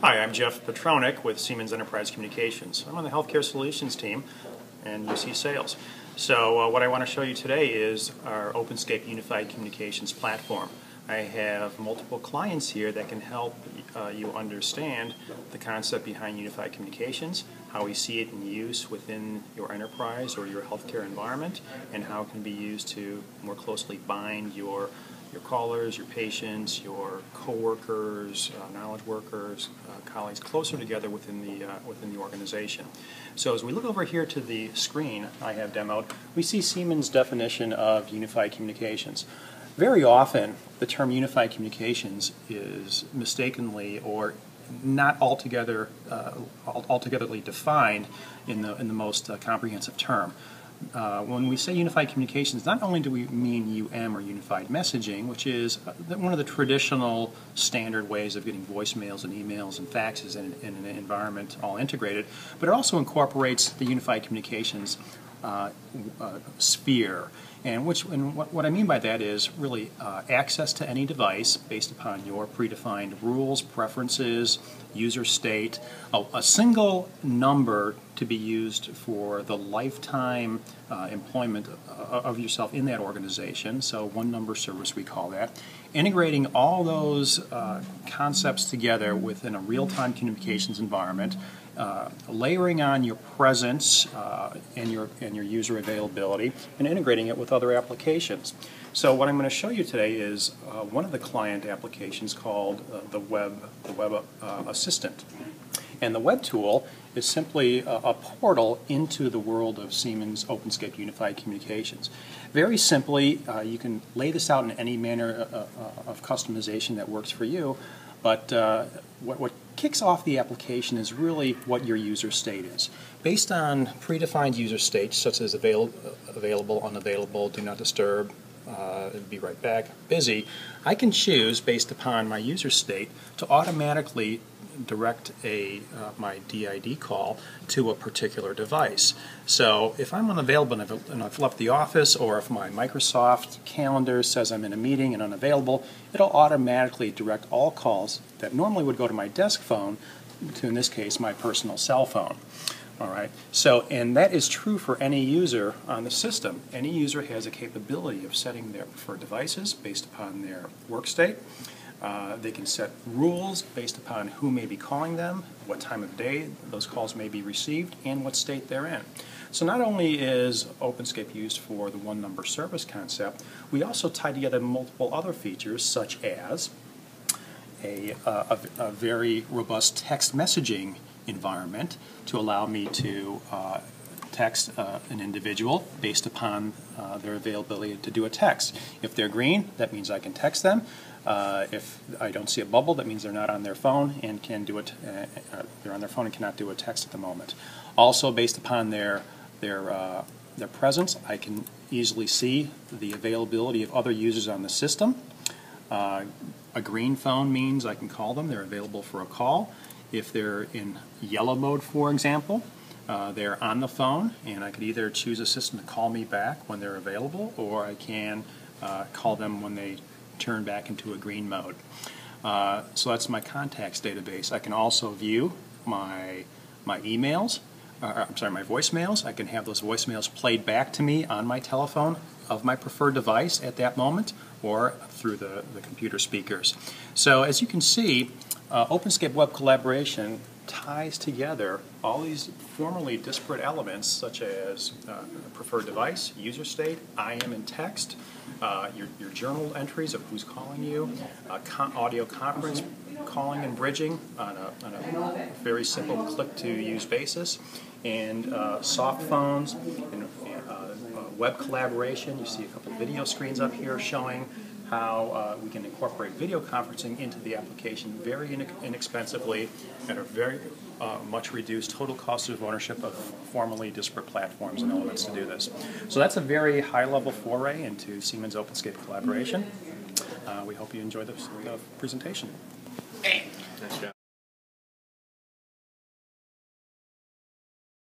Hi, I'm Jeff Petronik with Siemens Enterprise Communications. I'm on the Healthcare Solutions team and UC Sales. So what I want to show you today is our OpenScape Unified Communications platform. I have multiple clients here that can help you understand the concept behind unified communications, how we see it in use within your enterprise or your healthcare environment, and how it can be used to more closely bind your callers, your patients, your co-workers, knowledge workers, colleagues closer together within the organization. So as we look over here to the screen I have demoed, we see Siemens' definition of unified communications. Very often, the term unified communications is mistakenly or not altogetherly defined in the most comprehensive term. When we say unified communications, not only do we mean UM or unified messaging, which is one of the traditional standard ways of getting voicemails and emails and faxes in an environment all integrated, but it also incorporates the unified communications sphere. And what I mean by that is really access to any device based upon your predefined rules, preferences, user state, a single number to be used for the lifetime employment of yourself in that organization, so one number service we call that, integrating all those concepts together within a real-time communications environment, layering on your presence and your user availability, and integrating it with other applications. So what I'm going to show you today is one of the client applications called the Web Assistant. And the web tool is simply a portal into the world of Siemens OpenScape Unified Communications. Very simply, you can lay this out in any manner of customization that works for you, but what kicks off the application is really what your user state is. Based on predefined user states such as available, unavailable, do not disturb, be right back, busy, I can choose based upon my user state to automatically direct my DID call to a particular device. So if I'm unavailable and I've left the office, or if my Microsoft calendar says I'm in a meeting and unavailable, it'll automatically direct all calls that normally would go to my desk phone to, in this case, my personal cell phone. All right. So, and that is true for any user on the system. Any user has a capability of setting their preferred devices based upon their work state. They can set rules based upon who may be calling them, what time of day those calls may be received, and what state they're in. So not only is OpenScape used for the one number service concept, we also tie together multiple other features such as a very robust text messaging environment to allow me to text an individual based upon their availability to do a text. If they're green, that means I can text them. If I don't see a bubble, that means they're not on their phone and can do it. They're on their phone and cannot do a text at the moment. Also, based upon their presence, I can easily see the availability of other users on the system. A green phone means I can call them. They're available for a call. If they're in yellow mode, for example, they're on the phone, and I could either choose a system to call me back when they're available, or I can call them when they turn back into a green mode. So that's my contacts database. I can also view my emails, my voicemails. I can have those voicemails played back to me on my telephone of my preferred device at that moment, or through the computer speakers. So as you can see, OpenScape Web Collaboration ties together all these formerly disparate elements such as preferred device, user state, IM and text, your journal entries of who's calling you, audio conference calling and bridging on a very simple click-to-use basis, and soft phones and web collaboration. You see a couple of video screens up here showing how we can incorporate video conferencing into the application very inexpensively at a very much reduced total cost of ownership of formerly disparate platforms and elements to do this. So that's a very high-level foray into Siemens OpenScape collaboration. We hope you enjoy the presentation. Nice job.